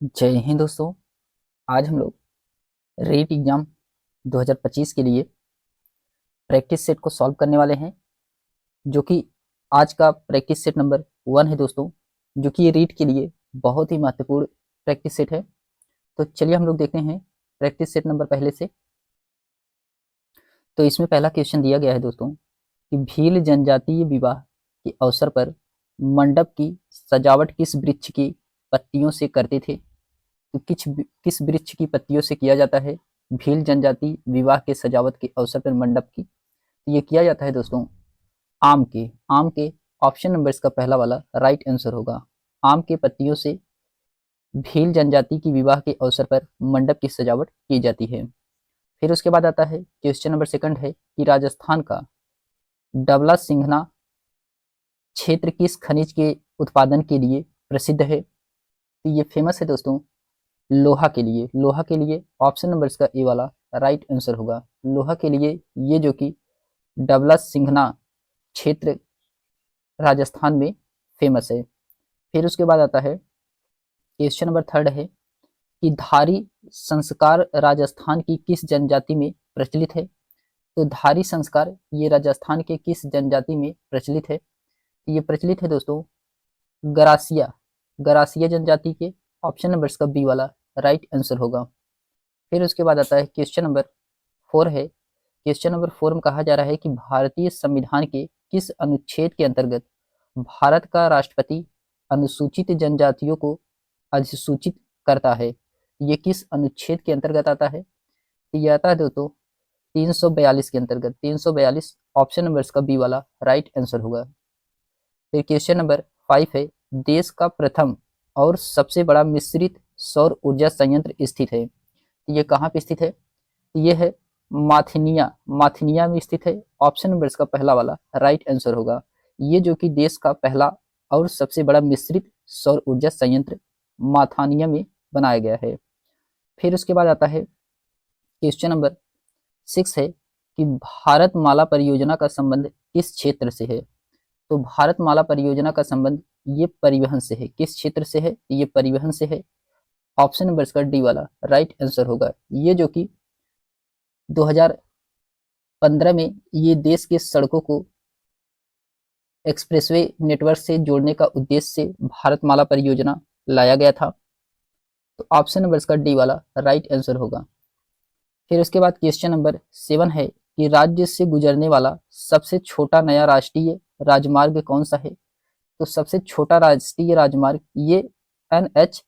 जय हिंद दोस्तों। आज हम लोग रीट एग्जाम 2025 के लिए प्रैक्टिस सेट को सॉल्व करने वाले हैं, जो कि आज का प्रैक्टिस सेट नंबर 1 है दोस्तों, जो कि ये रीट के लिए बहुत ही महत्वपूर्ण प्रैक्टिस सेट है। तो चलिए हम लोग देखते हैं प्रैक्टिस सेट नंबर पहले से। तो इसमें पहला क्वेश्चन दिया गया है दोस्तों कि भील जनजातीय विवाह के अवसर पर मंडप की सजावट किस वृक्ष की पत्तियों से करते थे। तो किस वृक्ष की पत्तियों से किया जाता है भील जनजाति विवाह के सजावट के अवसर पर मंडप की। तो ये किया जाता है दोस्तों आम के ऑप्शन नंबर इसका पहला वाला राइट आंसर होगा। आम के पत्तियों से भील जनजाति की विवाह के अवसर पर मंडप की सजावट की जाती है। फिर उसके बाद आता है क्वेश्चन नंबर सेकंड है कि राजस्थान का डबला सिंघना क्षेत्र किस खनिज के उत्पादन के लिए प्रसिद्ध है। तो ये फेमस है दोस्तों लोहा के लिए ऑप्शन नंबर इसका ए वाला राइट आंसर होगा। लोहा के लिए ये जो कि डबला सिंघना क्षेत्र राजस्थान में फेमस है। फिर उसके बाद आता है क्वेश्चन नंबर थर्ड है कि धारी संस्कार राजस्थान की किस जनजाति में प्रचलित है। तो धारी संस्कार ये राजस्थान के किस जनजाति में प्रचलित है। ये प्रचलित है दोस्तों गरासिया गरासिया जनजाति के। ऑप्शन नंबर इसका बी वाला राइट आंसर होगा। फिर उसके बाद आता है क्वेश्चन नंबर 4 है। क्वेश्चन नंबर 4 में कहा जा रहा है कि भारतीय संविधान के किस अनुच्छेद के अंतर्गत भारत का राष्ट्रपति अनुसूचित जनजातियों को अधिसूचित करता है। ये किस अनुच्छेद के अंतर्गत आता है। तो ये आता है दोस्तों 342 के अंतर्गत। 342 ऑप्शन नंबर इसका बी वाला राइट आंसर होगा। फिर क्वेश्चन नंबर 5 है देश का प्रथम और सबसे बड़ा मिश्रित सौर ऊर्जा संयंत्र स्थित है। ये कहाँ पे स्थित है। ये है माथिनिया में स्थित है। ऑप्शन नंबर इसका पहला वाला राइट आंसर होगा। ये जो कि देश का पहला और सबसे बड़ा मिश्रित सौर ऊर्जा संयंत्र माथानिया में बनाया गया है। फिर उसके बाद आता है क्वेश्चन नंबर 6 है कि भारतमाला परियोजना का संबंध किस क्षेत्र से है। तो भारतमाला परियोजना का संबंध ये परिवहन से है। किस क्षेत्र से है। ये परिवहन से है। ऑप्शन नंबर इसका डी वाला राइट आंसर होगा। ये जो कि 2015 में ये देश के सड़कों को एक्सप्रेसवे नेटवर्क से जोड़ने का उद्देश्य से भारतमाला परियोजना लाया गया था। तो ऑप्शन नंबर इसका डी वाला राइट आंसर होगा। फिर उसके बाद क्वेश्चन नंबर 7 है कि राज्य से गुजरने वाला सबसे छोटा नया राष्ट्रीय राजमार्ग कौन सा है। तो सबसे छोटा राष्ट्रीय राजमार्ग ये NH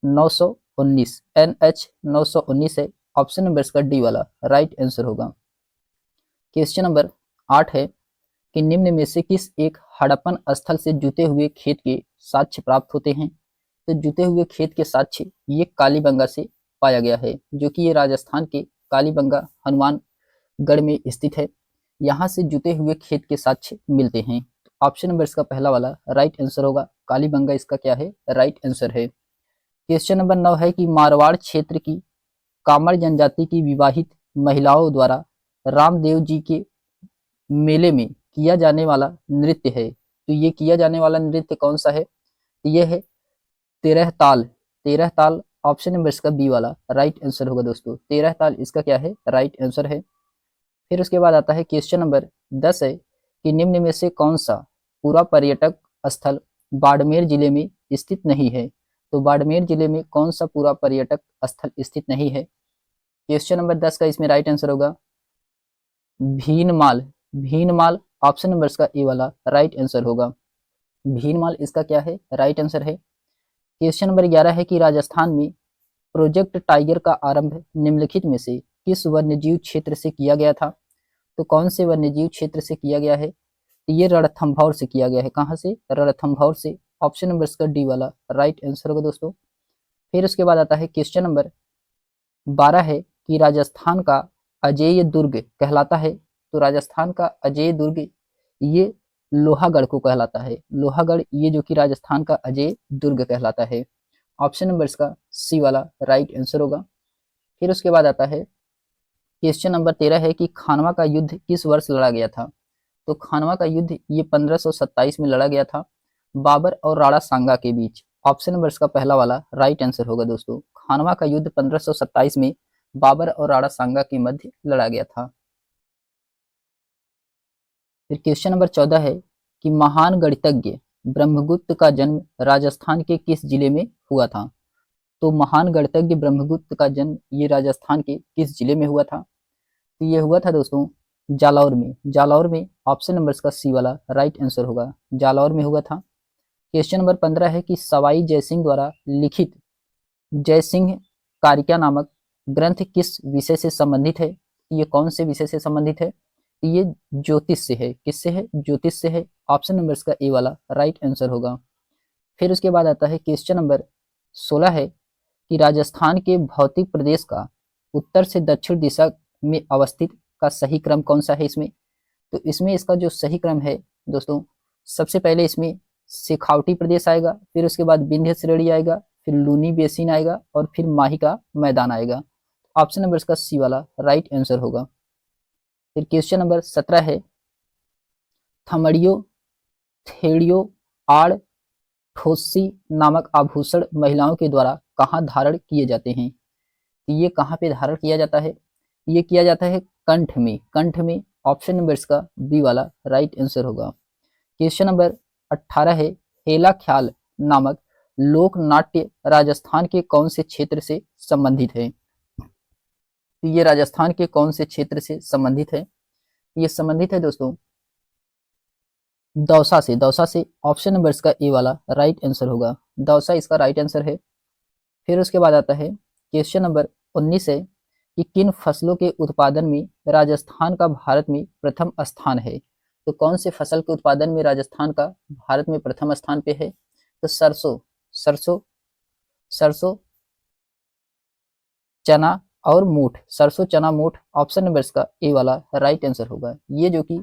919 है। ऑप्शन नंबर इसका डी वाला राइट आंसर होगा। क्वेश्चन नंबर 8 है कि निम्न में से किस एक हड़प्पन स्थल से जुते हुए खेत के साक्ष्य प्राप्त होते हैं। तो जुते हुए खेत के साक्ष्य ये कालीबंगा से पाया गया है, जो कि ये राजस्थान के कालीबंगा हनुमानगढ़ में स्थित है। यहाँ से जुते हुए खेत के साक्ष्य मिलते हैं। ऑप्शन नंबर इसका पहला वाला राइट आंसर होगा। कालीबंगा इसका क्या है राइट आंसर है। क्वेश्चन नंबर 9 है कि मारवाड़ क्षेत्र की कामर जनजाति की विवाहित महिलाओं द्वारा रामदेव जी के मेले में किया जाने वाला नृत्य है। तो ये किया जाने वाला नृत्य कौन सा है। तो ये है तेरह ताल। ऑप्शन नंबर इसका बी वाला राइट आंसर होगा दोस्तों। 13 ताल इसका क्या है राइट आंसर है। फिर उसके बाद आता है क्वेश्चन नंबर 10 है कि निम्न में से कौन सा पूरा पर्यटक स्थल बाड़मेर जिले में स्थित नहीं है। तो बाड़मेर जिले में कौन सा पूरा पर्यटक स्थल स्थित नहीं है। क्वेश्चन नंबर 10 का इसमें राइट आंसर होगा भीनमाल। ऑप्शन नंबर इसका ए वाला राइट आंसर होगा। भीनमाल इसका क्या है राइट आंसर है। क्वेश्चन नंबर 11 है कि राजस्थान में प्रोजेक्ट टाइगर का आरंभ निम्नलिखित में से किस वन्यजीव क्षेत्र से किया गया था। तो कौन से वन्यजीव क्षेत्र से किया गया है। तो ये रणथंभौर से किया गया है। कहाँ से रणथंभौर से। ऑप्शन नंबर इसका डी वाला राइट आंसर होगा दोस्तों। फिर उसके बाद आता है क्वेश्चन नंबर 12 है कि राजस्थान का अजेय दुर्ग कहलाता है। तो राजस्थान का अजेय दुर्ग ये लोहागढ़ को कहलाता है। लोहागढ़ ये जो कि राजस्थान का अजेय दुर्ग कहलाता है। ऑप्शन नंबर इसका सी वाला राइट आंसर होगा। फिर उसके बाद आता है क्वेश्चन नंबर 13 है कि खानवा का युद्ध किस वर्ष लड़ा गया था। तो खानवा का युद्ध ये 1527 में लड़ा गया था बाबर और राणा सांगा के बीच। ऑप्शन नंबर इसका पहला वाला राइट आंसर होगा दोस्तों। खानवा का युद्ध 1527 में बाबर और राणा सांगा के मध्य लड़ा गया था। फिर क्वेश्चन नंबर 14 है कि महान गणितज्ञ ब्रह्मगुप्त का जन्म राजस्थान के किस जिले में हुआ था। तो महान गणितज्ञ ब्रह्मगुप्त का जन्म ये राजस्थान के किस जिले में हुआ था। तो ये हुआ था दोस्तों जालौर में। जालौर में ऑप्शन नंबर इसका सी वाला राइट आंसर होगा, जालौर में हुआ था। क्वेश्चन नंबर 15 है कि सवाई जयसिंह द्वारा लिखित जयसिंह कारिका नामक ग्रंथ किस विषय से संबंधित है। ये कौन से विषय से संबंधित है। ये ज्योतिष से है। किससे है, ज्योतिष से है। ऑप्शन नंबर इसका ए वाला राइट आंसर होगा। फिर उसके बाद आता है क्वेश्चन नंबर 16 है कि राजस्थान के भौतिक प्रदेश का उत्तर से दक्षिण दिशा में अवस्थित का सही क्रम कौन सा है इसमें। तो इसमें इसका जो सही क्रम है दोस्तों, सबसे पहले इसमें शेखावटी प्रदेश आएगा, फिर उसके बाद विंध्य श्रेणी आएगा, फिर लूनी बेसिन आएगा और फिर माही का मैदान आएगा। ऑप्शन नंबर इसका सी वाला राइट आंसर होगा। फिर क्वेश्चन नंबर 17 है थमड़ियो थेड़ियो आड़ ठोसी नामक आभूषण महिलाओं के द्वारा कहाँ धारण किए जाते हैं। ये कहाँ पे धारण किया जाता है। ये किया जाता है कंठ में। कंठ में ऑप्शन नंबर इसका बी वाला राइट आंसर होगा। क्वेश्चन नंबर 18 है हेला ख्याल नामक लोक नाट्य राजस्थान के कौन से क्षेत्र से संबंधित है। ये राजस्थान के कौन से क्षेत्र से संबंधित है। ये संबंधित है दोस्तों दौसा से। दौसा से ऑप्शन नंबर इसका ए वाला राइट आंसर होगा, दौसा इसका राइट आंसर है। फिर उसके बाद आता है क्वेश्चन नंबर 19 है कि किन फसलों के उत्पादन में राजस्थान का भारत में प्रथम स्थान है। तो कौन से फसल के उत्पादन में राजस्थान का भारत में प्रथम स्थान पे है। तो सरसों सरसों सरसों चना और मोठ। सरसों चना मोठ ऑप्शन नंबर इसका ए वाला राइट आंसर होगा। ये जो कि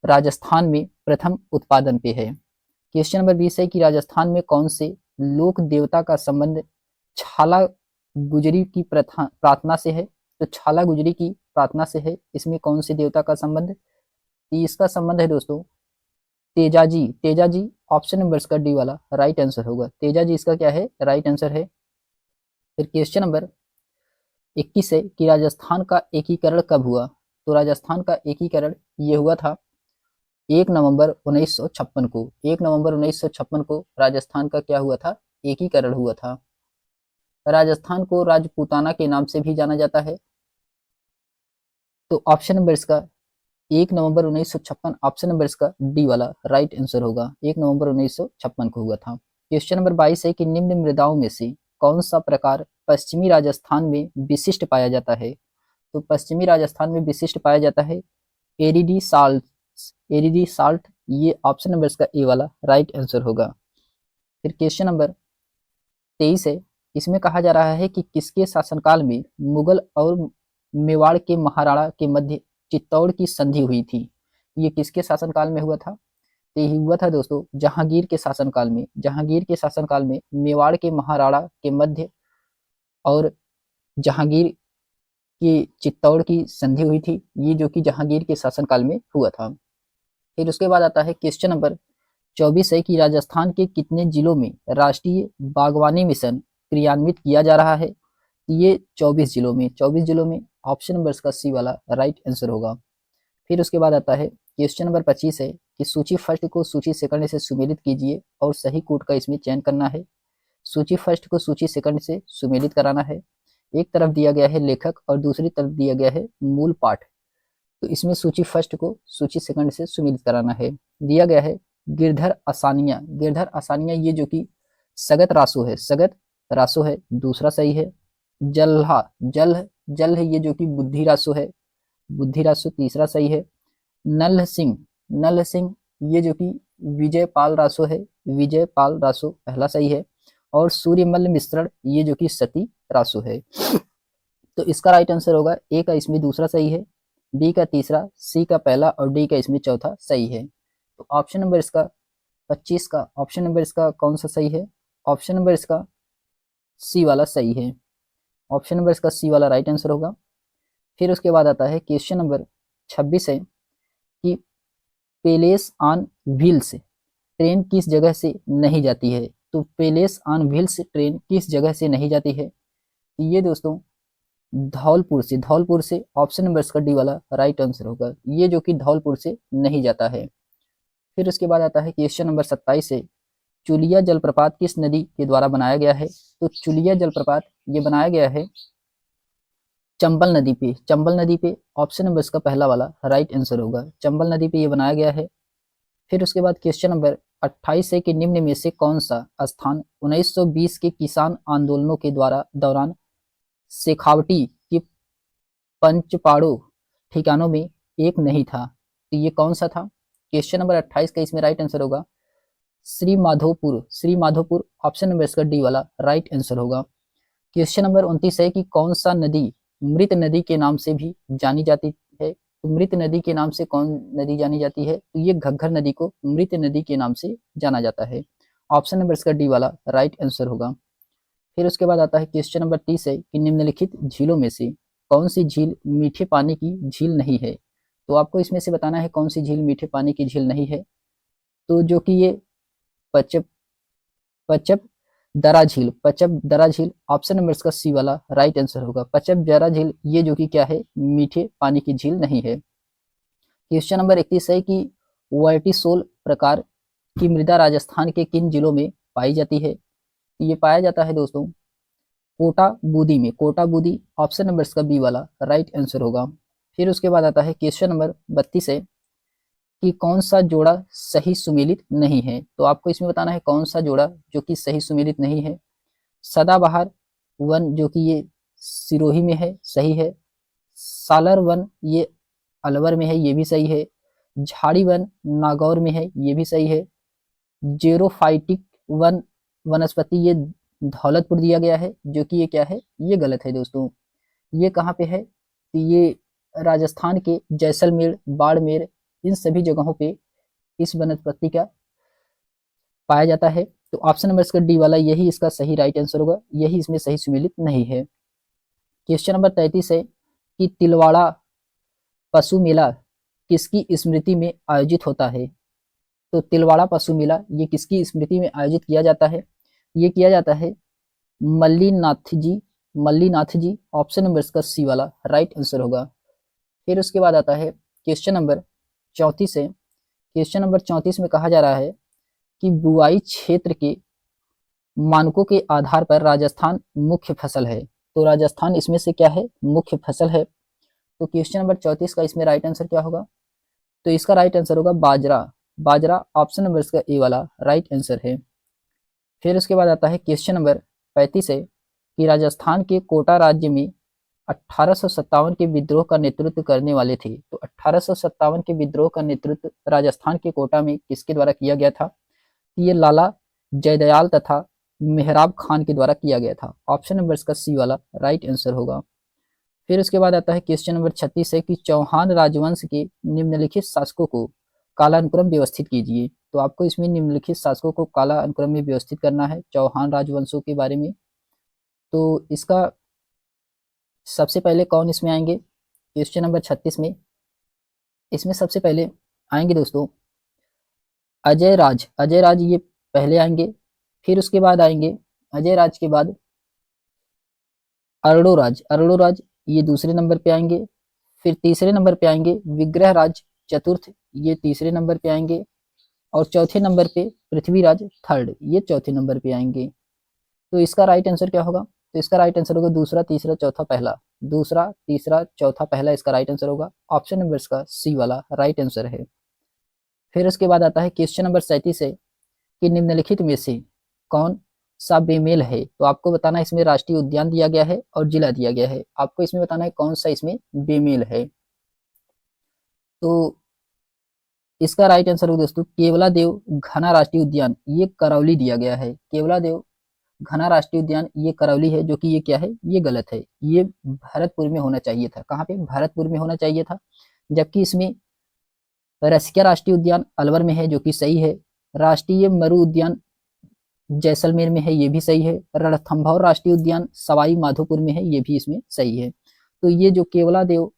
राजस्थान में प्रथम उत्पादन पे है। क्वेश्चन नंबर 20 है कि राजस्थान में कौन से लोक देवता का संबंध छाला गुजरी की प्रार्थना से है। तो छाला गुजरी की प्रार्थना से है। इसमें कौन से देवता का संबंध। इसका संबंध है दोस्तों तेजाजी। तेजाजी ऑप्शन नंबर इसका डी वाला राइट आंसर होगा। तेजाजी इसका क्या है, राइट आंसर है। फिर क्वेश्चन नंबर 21 है कि राजस्थान का एकीकरण कब हुआ। तो राजस्थान का एकीकरण ये हुआ था 1 नवंबर 1956 को। 1 नवंबर 1956 को राजस्थान का क्या हुआ था, एकीकरण हुआ था। राजस्थान को राजपूताना के नाम से भी जाना जाता है। तो ऑप्शन नंबर इसका 1 नवंबर 1956 ऑप्शन नंबर इसका डी वाला राइट आंसर होगा। 1 नवंबर 1956 को हुआ था। क्वेश्चन नंबर 22 है कि निम्न मृदाओं में से कौन सा प्रकार पश्चिमी राजस्थान में विशिष्ट पाया जाता है। तो पश्चिमी राजस्थान में विशिष्ट पाया जाता है एरिडी साल्ट। एरिडी साल्ट ये ऑप्शन नंबर इसका ए वाला राइट आंसर होगा। फिर क्वेश्चन नंबर 23 है, इसमें कहा जा रहा है कि किसके शासनकाल में मुगल और मेवाड़ के महाराणा के मध्य चित्तौड़ की संधि हुई थी। ये किसके शासनकाल में हुआ था। ये हुआ था दोस्तों जहांगीर के शासनकाल में। जहांगीर के शासनकाल में मेवाड़ के महाराणा के मध्य और जहांगीर की चित्तौड़ की संधि हुई थी। ये जो कि जहांगीर के शासनकाल में हुआ था। फिर उसके बाद आता है क्वेश्चन नंबर 24 है कि राजस्थान के कितने जिलों में राष्ट्रीय बागवानी मिशन क्रियान्वित किया जा रहा है। ये 24 जिलों में। 24 जिलों में ऑप्शन नंबर इसका सी वाला राइट आंसर होगा। फिर उसके बाद आता है क्वेश्चन नंबर 25 है कि सूची फर्स्ट को सूची सेकंड से सुमेलित कीजिए और सही कोड का इसमें चयन करना है। सूची फर्स्ट को सूची सेकंड से सुमेलित कराना है। एक तरफ दिया गया है लेखक और दूसरी तरफ दिया गया है मूल पाठ। तो इसमें सूची फर्स्ट को सूची सेकंड से सुमेलित कराना है। दिया गया है गिरधर आसानियां। गिरधर आसानियां ये जो कि सगत रासो है। सगत रासो है, दूसरा सही है। जल्हा जल जल है ये जो कि बुद्धि रासो है। बुद्धि रासो तीसरा सही है। नल्ह सिंह ये जो कि विजय पाल रासो है। विजय पाल रासो पहला सही है। और सूर्यमल्ल मिश्रण ये जो कि सती रासो है। तो इसका राइट आंसर होगा ए का इसमें दूसरा सही है, बी का तीसरा, सी का पहला और डी का इसमें चौथा सही है। तो ऑप्शन नंबर इसका 25 का ऑप्शन नंबर इसका कौन सा सही है। ऑप्शन नंबर इसका सी वाला सही है। ऑप्शन नंबर इसका सी वाला राइट आंसर होगा। फिर उसके बाद आता है क्वेश्चन नंबर 26 है कि पेलेस ऑन व्हील्स ट्रेन किस जगह से नहीं जाती है। तो पैलेस ऑन व्हील्स ट्रेन किस जगह से नहीं जाती है? ये दोस्तों धौलपुर से ऑप्शन नंबर इसका डी वाला राइट आंसर होगा। ये जो कि धौलपुर से नहीं जाता है। फिर उसके बाद आता है क्वेश्चन नंबर 27 से चुलिया जलप्रपात किस नदी के द्वारा बनाया गया है? तो चुलिया जलप्रपात ये बनाया गया है चंबल नदी पे ऑप्शन नंबर इसका पहला वाला राइट आंसर होगा। चंबल नदी पे ये बनाया गया है। फिर उसके बाद क्वेश्चन नंबर 28 है कि निम्न में से कौन सा स्थान 1920 के किसान आंदोलनों के दौरान शेखावटी की पंचपाड़ो ठिकानों में एक नहीं था? तो ये कौन सा था? क्वेश्चन नंबर 28 का इसमें राइट आंसर होगा श्री माधोपुर ऑप्शन नंबर इसका डी वाला राइट आंसर होगा। क्वेश्चन नंबर 29 है कि कौन सा नदी मृत नदी के नाम से भी जानी जाती है? तो मृत नदी के नाम से कौन नदी जानी जाती है? तो ये घग्घर नदी को मृत नदी के नाम से जाना जाता है। ऑप्शन नंबर इसका डी वाला राइट आंसर होगा। फिर उसके बाद आता है क्वेश्चन नंबर 30 है कि निम्नलिखित झीलों में से कौन सी झील मीठे पानी की झील नहीं है? तो आपको इसमें से बताना है कौन सी झील मीठे पानी की झील नहीं है। तो जो कि ये पचप दरा झील ऑप्शन नंबर इसका सी वाला राइट आंसर होगा। पचप दरा झील ये जो कि क्या है मीठे पानी की झील नहीं है। क्वेश्चन नंबर 31 है कि वर्टिसोल प्रकार की मृदा राजस्थान के किन जिलों में पाई जाती है? ये पाया जाता है दोस्तों कोटा बूदी ऑप्शन नंबर इसका बी वाला राइट आंसर होगा। फिर उसके बाद आता है क्वेश्चन नंबर 32 है कि कौन सा जोड़ा सही सुमेलित नहीं है? तो आपको इसमें बताना है कौन सा जोड़ा जो कि सही सुमेलित नहीं है। सदाबहार वन जो कि ये सिरोही में है, सही है। सालर वन ये अलवर में है, ये भी सही है। झाड़ी वन नागौर में है, ये भी सही है। जेरोफाइटिक वन वनस्पति ये धौलतपुर दिया गया है, जो कि ये क्या है ये गलत है दोस्तों। ये कहाँ पे है? तो ये राजस्थान के जैसलमेर, बाड़मेर इन सभी जगहों पे इस वनस्पति का पाया जाता है। तो ऑप्शन नंबर इसका डी वाला यही इसका सही राइट आंसर होगा, यही इसमें सही सुमेलित नहीं है। क्वेश्चन नंबर 33 है कि तिलवाड़ा पशु मेला किसकी स्मृति में आयोजित होता है? तो तिलवाड़ा पशु मेला ये किसकी स्मृति में आयोजित किया जाता है? ये किया जाता है मल्लीनाथ जी ऑप्शन नंबर इसका सी वाला राइट आंसर होगा। फिर उसके बाद आता है क्वेश्चन नंबर 34 है। क्वेश्चन नंबर 34 में कहा जा रहा है कि बुआई क्षेत्र के मानकों के आधार पर राजस्थान मुख्य फसल है। तो राजस्थान इसमें से क्या है मुख्य फसल है। तो क्वेश्चन नंबर 34 का इसमें राइट आंसर क्या होगा? तो इसका राइट आंसर होगा बाजरा ऑप्शन नंबर इसका ए वाला राइट आंसर है। फिर उसके बाद आता है क्वेश्चन नंबर 35 है कि राजस्थान के कोटा राज्य में 1857 के विद्रोह का नेतृत्व करने वाले थे। तो 1857 के विद्रोह का नेतृत्व राजस्थान के कोटा में किसके द्वारा किया गया था? ये लाला जयदयाल तथा मेहराब खान के द्वारा किया गया था। ऑप्शन नंबर इसका सी वाला राइट आंसर होगा। फिर उसके बाद आता है क्वेश्चन नंबर 36 है कि चौहान राजवंश के निम्नलिखित शासकों को कालानुक्रम व्यवस्थित कीजिए। तो आपको इसमें निम्नलिखित शासकों को कालानुक्रम में व्यवस्थित करना है चौहान राजवंशों के बारे में। तो इसका सबसे पहले कौन इसमें आएंगे क्वेश्चन नंबर 36 में? इसमें सबसे पहले आएंगे दोस्तों अजय राज ये पहले आएंगे। फिर उसके बाद आएंगे अजय राज के बाद अरोड़ो राज ये दूसरे नंबर पे आएंगे। फिर तीसरे नंबर पे आएंगे विग्रह राज चतुर्थ, ये तीसरे नंबर पे आएंगे। और चौथे नंबर पे पृथ्वीराज थर्ड, ये चौथे नंबर पे आएंगे। तो इसका राइट आंसर क्या होगा? तो इसका राइट आंसर होगा दूसरा तीसरा चौथा पहला, दूसरा तीसरा चौथा पहला इसका राइट आंसर होगा। ऑप्शन नंबर इसका सी वाला राइट आंसर है। फिर उसके बाद आता है क्वेश्चन नंबर 37 है कि निम्नलिखित में से कौन सा बेमेल है? तो आपको बताना है इसमें राष्ट्रीय उद्यान दिया गया है और जिला दिया गया है, आपको इसमें बताना है कौन सा इसमें बेमेल है। तो इसका राइट आंसर होगा दोस्तों केवलादेव घना राष्ट्रीय उद्यान, ये करौली दिया गया है। केवलादेव घना राष्ट्रीय उद्यान ये करौली है, जो कि ये क्या है ये गलत है, ये भरतपुर में होना चाहिए था। कहाँ पे? भरतपुर में होना चाहिए था। जबकि इसमें रसिया राष्ट्रीय उद्यान अलवर में है, जो कि सही है। राष्ट्रीय मरु उद्यान जैसलमेर में है, ये भी सही है। रणथंभौर राष्ट्रीय उद्यान सवाई माधोपुर में है, ये भी इसमें सही है। तो ये जो केवलादेव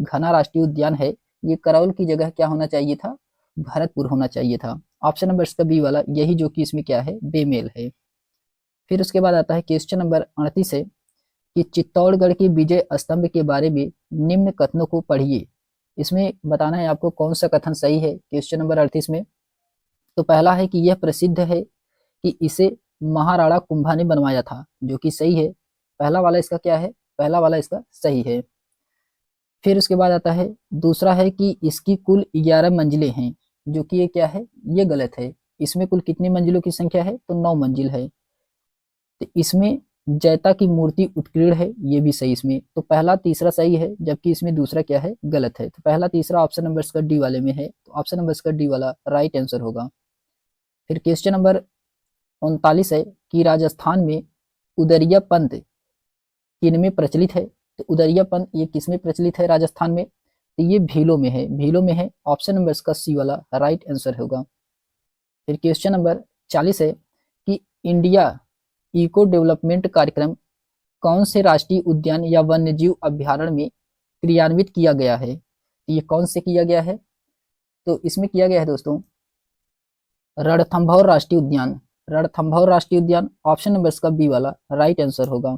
घना राष्ट्रीय उद्यान है ये करौल की जगह क्या होना चाहिए था? भरतपुर होना चाहिए था। ऑप्शन नंबर इसका बी वाला यही जो कि इसमें क्या है बेमेल है। फिर उसके बाद आता है क्वेश्चन नंबर 38 है कि चित्तौड़गढ़ के विजय स्तंभ के बारे में निम्न कथनों को पढ़िए। इसमें बताना है आपको कौन सा कथन सही है क्वेश्चन नंबर 38 में। तो पहला है कि यह प्रसिद्ध है कि इसे महाराणा कुंभा ने बनवाया था, जो कि सही है। पहला वाला इसका क्या है, पहला वाला इसका सही है। फिर उसके बाद आता है दूसरा है कि इसकी कुल 11 मंजिलें हैं, जो कि ये क्या है, ये गलत है। इसमें कुल कितनी मंजिलों की संख्या है, तो 9 मंजिल है। तो इसमें जैता की मूर्ति उत्कीर्ण है, ये भी सही इसमें। तो पहला तीसरा सही है, जबकि इसमें दूसरा क्या है, गलत है। तो पहला तीसरा ऑप्शन नंबर इसका डी वाले में है, तो ऑप्शन नंबर इसका डी वाला राइट आंसर होगा। फिर क्वेश्चन नंबर 39 है कि राजस्थान में उदरिया पंथ किनमें प्रचलित है। तो उदरिया पंथ ये किसमें प्रचलित है राजस्थान में, तो ये भीलों में है, भीलों में है। ऑप्शन नंबर इसका सी वाला राइट आंसर होगा। फिर क्वेश्चन नंबर 40 है कि इंडिया इको डेवलपमेंट कार्यक्रम कौन से राष्ट्रीय उद्यान या वन्यजीव अभ्यारण्य में क्रियान्वित किया गया है। ये कौन से किया गया है, तो इसमें किया गया है दोस्तों रणथंभौर राष्ट्रीय उद्यान, रणथंभौर राष्ट्रीय उद्यान। ऑप्शन नंबर इसका बी वाला राइट आंसर होगा।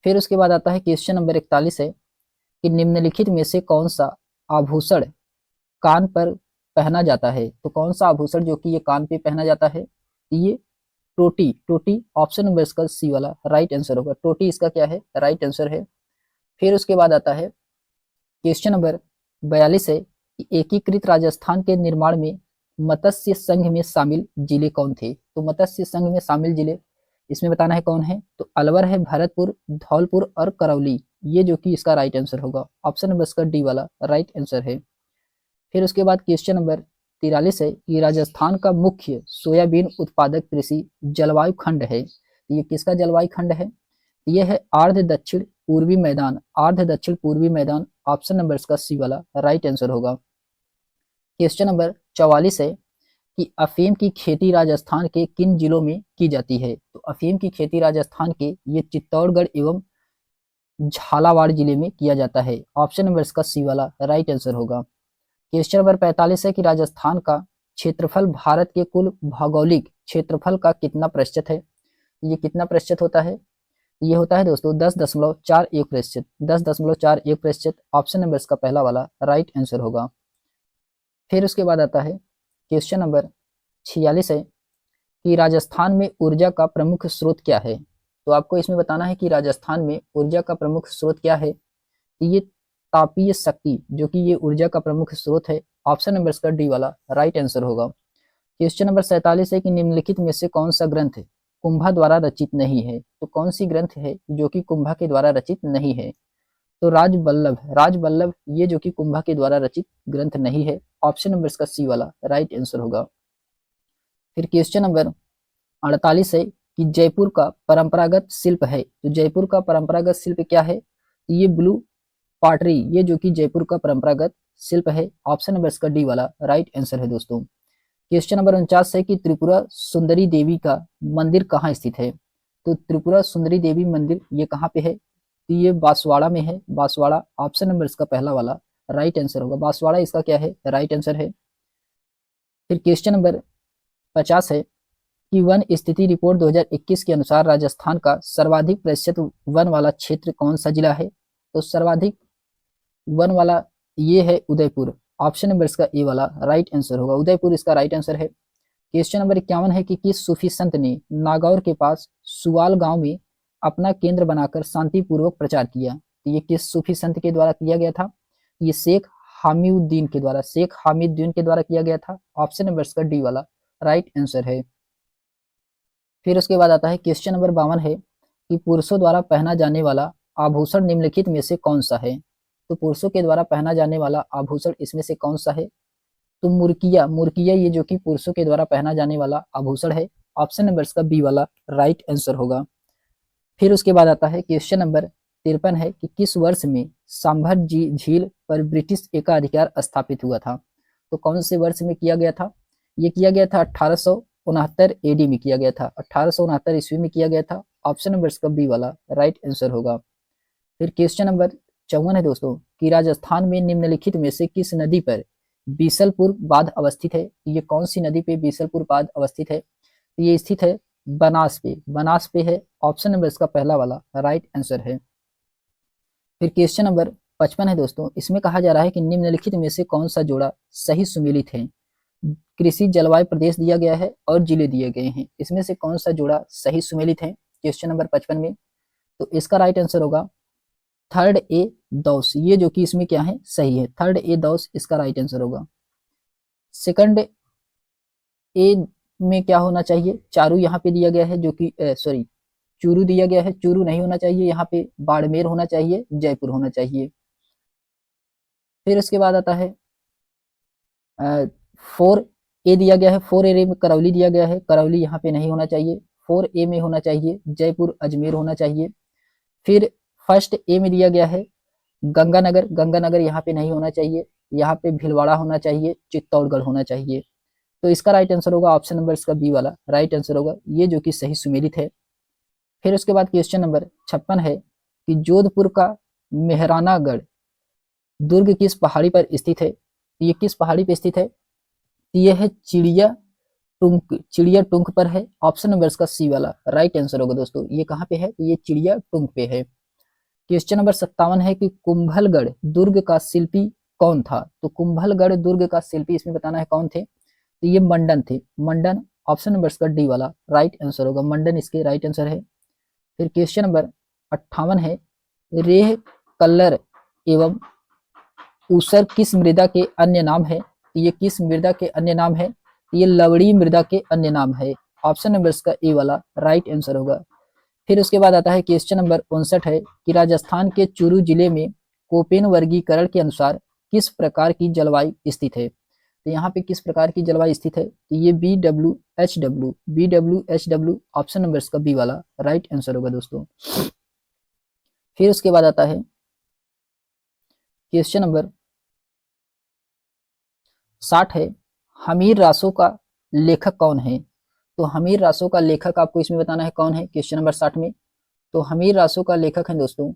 फिर उसके बाद आता है क्वेश्चन नंबर 41 है कि निम्नलिखित में से कौन सा आभूषण कान पर पहना जाता है। तो कौन सा आभूषण जो कि ये कान पे पहना जाता है, ये टोटी, टोटी। ऑप्शन नंबर इसका सी वाला राइट आंसर होगा। टोटी इसका क्या है, राइट आंसर है। फिर उसके बाद आता है क्वेश्चन नंबर 42 है कि एकीकृत राजस्थान के निर्माण में मत्स्य संघ में शामिल जिले कौन थे। तो मत्स्य संघ में शामिल जिले इसमें बताना है कौन है, तो अलवर है, भरतपुर, धौलपुर और करौली, ये जो कि इसका राइट आंसर होगा। ऑप्शन नंबर इसका डी वाला राइट आंसर है। फिर उसके बाद क्वेश्चन नंबर 43 है कि राजस्थान का मुख्य सोयाबीन उत्पादक कृषि जलवायु खंड है। ये किसका जलवायु खंड है, ये है आर्द्र दक्षिण पूर्वी मैदान, आर्द्र दक्षिण पूर्वी मैदान। ऑप्शन नंबर इसका सी वाला राइट आंसर होगा। क्वेश्चन नंबर 44 है कि अफीम की खेती राजस्थान के किन जिलों में की जाती है। तो अफीम की खेती राजस्थान के ये चित्तौड़गढ़ एवं झालावाड़ जिले में किया जाता है। ऑप्शन नंबर इसका सी वाला राइट आंसर होगा। क्वेश्चन नंबर 45 है कि राजस्थान का क्षेत्रफल भारत के कुल भौगोलिक क्षेत्रफल का कितना प्रतिशत है। ये कितना प्रतिशत होता है, ये होता है दोस्तों 10.41%, 10.41%। ऑप्शन नंबर इसका पहला वाला राइट आंसर होगा। फिर उसके बाद आता है क्वेश्चन नंबर 46 है कि राजस्थान में ऊर्जा का प्रमुख स्रोत क्या है। तो आपको इसमें बताना है कि राजस्थान में ऊर्जा का प्रमुख स्रोत क्या है। ये तापीय शक्ति जो कि ये ऊर्जा का प्रमुख स्रोत है। ऑप्शन नंबर इसका डी वाला राइट आंसर होगा। क्वेश्चन नंबर 47 है कि निम्नलिखित में से कौन सा ग्रंथ कुंभा द्वारा रचित नहीं है। तो कौन सी ग्रंथ है जो कि कुंभा के द्वारा रचित नहीं है, तो राजबल्लभ, राजबल्लभ ये जो कि कुंभा के द्वारा रचित ग्रंथ नहीं है। ऑप्शन नंबर इसका सी वाला राइट आंसर होगा। फिर क्वेश्चन नंबर 48 है कि जयपुर का परंपरागत शिल्प है। तो जयपुर का परंपरागत शिल्प क्या है, ये ब्लू पॉटरी, ये जो कि जयपुर का परंपरागत शिल्प है। ऑप्शन नंबर इसका डी वाला राइट आंसर है दोस्तों। क्वेश्चन नंबर 49 है कि त्रिपुरा सुंदरी देवी का मंदिर कहाँ स्थित है। तो त्रिपुरा सुंदरी देवी मंदिर ये कहाँ पे है, तो ये बांसवाड़ा में है, बांसवाड़ा। ऑप्शन नंबर इसका पहला वाला राइट आंसर होगा। बांसवाड़ा इसका क्या है, राइट आंसर है। फिर क्वेश्चन नंबर 50 है कि वन स्थिति रिपोर्ट 2021 के अनुसार राजस्थान का सर्वाधिक प्रतिशत वन वाला क्षेत्र कौन सा जिला है। तो सर्वाधिक वन वाला ये है उदयपुर। ऑप्शन नंबर इसका ए वाला राइट आंसर होगा, उदयपुर इसका राइट आंसर है। क्वेश्चन नंबर 51 है कि किस सूफी संत ने नागौर के पास सुवाल गांव में अपना केंद्र बनाकर शांतिपूर्वक प्रचार किया। तो ये किस सूफी संत के द्वारा किया गया था, ये शेख हामिउद्दीन के द्वारा, शेख हामिदुद्दीन के द्वारा किया गया था। ऑप्शन नंबर इसका डी वाला राइट आंसर है। फिर उसके बाद आता है क्वेश्चन नंबर 52 है कि पुरुषों द्वारा पहना जाने वाला आभूषण निम्नलिखित में से कौन सा है। तो पुरुषों के द्वारा पहना जाने वाला आभूषण इसमें से कौन सा है, तो मुर्किया, मुर्किया ये जो कि पुरुषों के द्वारा पहना जाने वाला आभूषण है। ऑप्शन नंबर इसका बी वाला राइट आंसर होगा। फिर उसके बाद आता है क्वेश्चन नंबर 53 है कि किस वर्ष में सांभर झील पर ब्रिटिश एकाधिकार स्थापित हुआ था। तो कौन से वर्ष में किया गया था, ये किया गया था 1869 एडी में किया गया था, 1869 ईस्वी में किया गया था। ऑप्शन नंबर इसका बी वाला राइट आंसर होगा। फिर क्वेश्चन नंबर 54 है दोस्तों कि राजस्थान में निम्नलिखित में से किस नदी पर बीसलपुर बांध अवस्थित है। ये कौन सी नदी पे बीसलपुर बांध अवस्थित है, ये स्थित है बनास पे, बनास पे है। ऑप्शन नंबर इसका पहला वाला राइट आंसर है। फिर क्वेश्चन नंबर 55 है दोस्तों, इसमें कहा जा रहा है कि निम्नलिखित में से कौन सा जोड़ा सही सुमेलित है। कृषि, जलवायु, प्रदेश दिया गया है और जिले दिए गए हैं, इसमें से कौन सा जोड़ा सही सुमेलित है क्वेश्चन नंबर 55 में। तो इसका राइट आंसर होगा थर्ड ए दौस, ये जो कि इसमें क्या है सही है, थर्ड ए दौस इसका राइट आंसर होगा। सेकंड ए में क्या होना चाहिए, चारू यहाँ पे दिया गया है जो कि सॉरी चूरू दिया गया है, चूरू नहीं होना चाहिए, यहाँ पे बाड़मेर होना चाहिए, जयपुर होना चाहिए। फिर उसके बाद आता है 4 ए दिया गया है, 4 ए में करौली दिया गया है, करौली यहाँ पे नहीं होना चाहिए, 4 ए में होना चाहिए जयपुर अजमेर होना चाहिए। फिर फर्स्ट ए में दिया गया है गंगानगर, गंगानगर यहाँ पे नहीं होना चाहिए, यहाँ पे भीलवाड़ा होना चाहिए, चित्तौड़गढ़ होना चाहिए। तो इसका राइट आंसर होगा ऑप्शन नंबर इसका बी वाला राइट आंसर होगा, ये जो कि सही सुमेलित है। फिर उसके बाद क्वेश्चन नंबर 56 है कि जोधपुर का मेहरानागढ़ दुर्ग किस पहाड़ी पर स्थित है। ये किस पहाड़ी पर स्थित है, ये है चिड़िया टुंक, चिड़िया टुंक पर है। ऑप्शन नंबर इसका सी वाला राइट आंसर होगा दोस्तों, ये कहाँ पे है, ये चिड़िया टुंक पे है। क्वेश्चन नंबर 57 है कि कुंभलगढ़ दुर्ग का शिल्पी कौन था। तो कुंभलगढ़ दुर्ग का शिल्पी इसमें बताना है कौन थे, तो ये मंडन थे, मंडन। ऑप्शन नंबर इसका डी वाला राइट आंसर होगा, मंडन इसके राइट आंसर है। फिर क्वेश्चन नंबर 58 है रेह कल्लर एवं ऊसर किस मृदा के अन्य नाम है। तो ये किस मृदा के अन्य नाम है, तो ये लवड़ी मृदा के अन्य नाम है। ऑप्शन नंबर इसका ए वाला राइट आंसर होगा। फिर उसके बाद आता है क्वेश्चन नंबर 59 है कि राजस्थान के चूरू जिले में कोपेन वर्गीकरण के अनुसार किस प्रकार की जलवायु स्थित है। तो यहाँ पे किस प्रकार की जलवायु स्थित है, तो ये BWHW, BWHW ऑप्शन नंबर इसका बी वाला राइट आंसर होगा दोस्तों। फिर उसके बाद आता है क्वेश्चन नंबर 60 है हमीर रासो का लेखक कौन है। तो हमीर रासो का लेखक आपको इसमें बताना है कौन है क्वेश्चन नंबर 60 में। तो हमीर रासो का लेखक है दोस्तों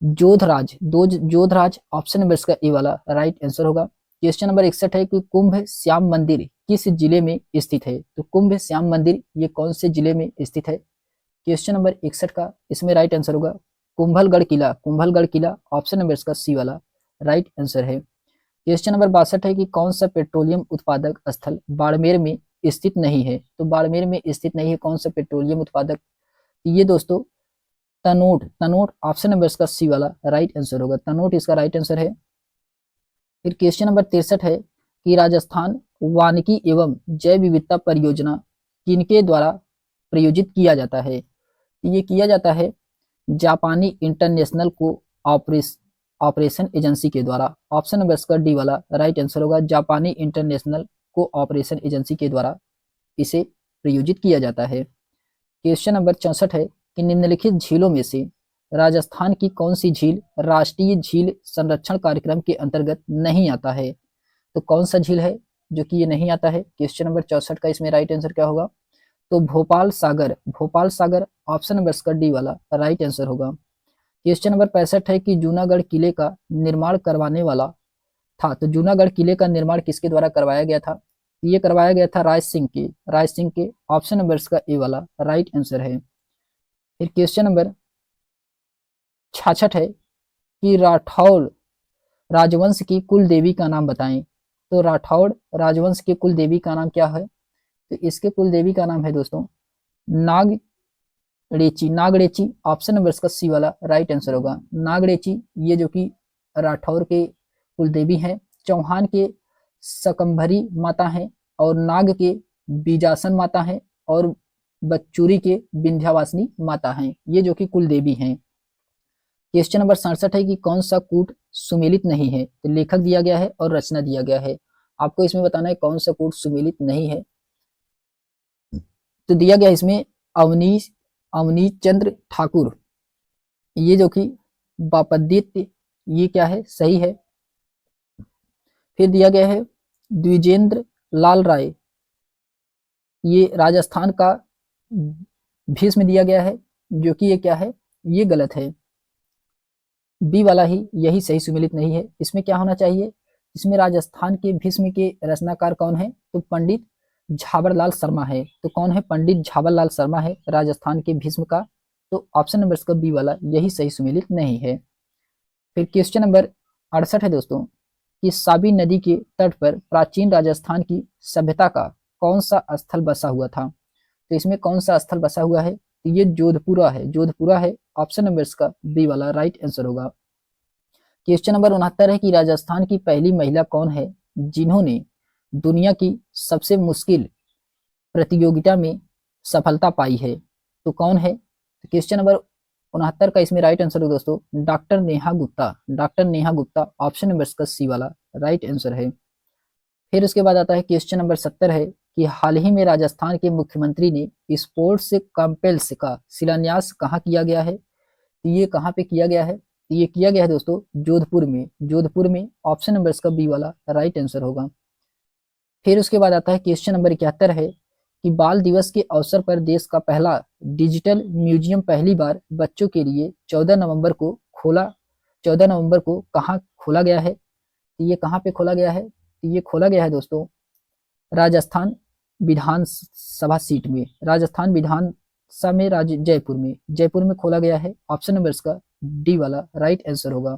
जोधराज, जोधराज ऑप्शन नंबर इसका ए वाला राइट आंसर होगा। क्वेश्चन नंबर 61 है कि कुंभ श्याम मंदिर किस जिले में स्थित है। तो कुंभ श्याम मंदिर ये कौन से जिले में स्थित है। क्वेश्चन नंबर 61 का इसमें राइट आंसर होगा कुंभलगढ़ किला, कुंभलगढ़ किला ऑप्शन नंबर इसका सी वाला राइट आंसर है। क्वेश्चन नंबर 62 है कि कौन सा पेट्रोलियम उत्पादक स्थल बाड़मेर में स्थित नहीं है। तो बाड़मेर में स्थित नहीं है कौन सा पेट्रोलियम उत्पादक, ये दोस्तों तनोट, तनोट ऑप्शन नंबर इसका सी वाला राइट आंसर होगा, तनोट इसका राइट आंसर है। फिर क्वेश्चन नंबर 63 है कि राजस्थान वानिकी एवं जैव विविधता परियोजना किनके द्वारा प्रायोजित किया जाता है। ये किया जाता है जापानी इंटरनेशनल को ऑपरेशन एजेंसी के द्वारा। ऑप्शन नंबर इसका डी वाला राइट आंसर होगा, जापानी इंटरनेशनल को ऑपरेशन एजेंसी के द्वारा इसे प्रायोजित किया जाता है। क्वेश्चन नंबर 64 है कि निम्नलिखित झीलों में से राजस्थान की कौन सी झील राष्ट्रीय झील संरक्षण कार्यक्रम के अंतर्गत नहीं आता है। तो कौन सा झील है जो कि ये नहीं आता है, क्वेश्चन नंबर 64 का इसमें राइट आंसर क्या होगा, तो भोपाल सागर, भोपाल सागर ऑप्शन नंबर इसका डी वाला राइट आंसर होगा। क्वेश्चन नंबर 65 है कि जूनागढ़ किले का निर्माण करवाने वाला था। तो जूनागढ़ किले का निर्माण किसके द्वारा करवाया गया था, ये करवाया गया था राज सिंह के, राज सिंह के ऑप्शन नंबर इसका ए वाला राइट आंसर है। फिर क्वेश्चन नंबर 66 है कि राठौड़ राजवंश की कुल देवी का नाम बताएं। तो राठौड़ राजवंश के कुल देवी का नाम क्या है, तो इसके कुल देवी का नाम है दोस्तों नागरेची, नागरेची ऑप्शन नंबर इसका सी वाला राइट आंसर होगा, नागरेची ये जो कि राठौर के कुल देवी हैं। चौहान के सकंभरी माता हैं और नाग के बीजासन माता हैं और बच्चूरी के विंध्यावासिनी माता हैं, ये जो कि कुल देवी हैं। क्वेश्चन नंबर 67 है कि कौन सा कूट सुमेलित नहीं है। तो लेखक दिया गया है और रचना दिया गया है, आपको इसमें बताना है कौन सा कूट सुमेलित नहीं है। तो दिया गया इसमें अवनीश अवनीश चंद्र ठाकुर, ये जो कि बापदित्य ये क्या है सही है। फिर दिया गया है द्विजेंद्र लाल राय, ये राजस्थान का भीष्म दिया गया है जो कि ये क्या है ये गलत है, बी वाला ही यही सही सुमेलित नहीं है। इसमें क्या होना चाहिए, इसमें राजस्थान के भीष्म के रचनाकार कौन है, तो पंडित झाबरलाल शर्मा है। तो कौन है? पंडित झाबरलाल शर्मा है राजस्थान के भीष्म का। तो ऑप्शन नंबर इसका बी वाला यही सही सुमेलित नहीं है। फिर क्वेश्चन नंबर 68 है दोस्तों कि साबी नदी के तट पर प्राचीन राजस्थान की सभ्यता का कौन सा स्थल बसा हुआ था? तो इसमें कौन सा स्थल बसा हुआ है? तो ये जोधपुरा है, जोधपुरा है। ऑप्शन नंबर इसका बी वाला राइट आंसर होगा। क्वेश्चन नंबर 69 है कि राजस्थान की पहली महिला कौन है जिन्होंने दुनिया की सबसे मुश्किल प्रतियोगिता में सफलता पाई है? तो कौन है? तो क्वेश्चन नंबर 69 का इसमें राइट आंसर है दोस्तों doctor Neha Gupta. Doctor Neha Gupta option number इसका सी वाला राइट आंसर है। फिर उसके बाद आता है क्वेश्चन नंबर 70 है कि हाल ही में राजस्थान के मुख्यमंत्री ने स्पोर्ट्स कॉम्प्लेक्स का शिलान्यास कहाँ किया गया है? तो ये कहाँ पे किया गया है? तो ये किया गया है दोस्तों जोधपुर में। जोधपुर में ऑप्शन नंबर इसका बी वाला राइट आंसर होगा। फिर उसके बाद आता है क्वेश्चन नंबर 71 है कि बाल दिवस के अवसर पर देश का पहला डिजिटल म्यूजियम पहली बार बच्चों के लिए 14 नवंबर को कहाँ खोला गया है? तो ये कहाँ पे खोला गया है? तो ये खोला गया है दोस्तों राजस्थान विधानसभा सीट में, राजस्थान विधानसभा में, जयपुर में खोला गया है। ऑप्शन नंबर इसका डी वाला राइट आंसर होगा।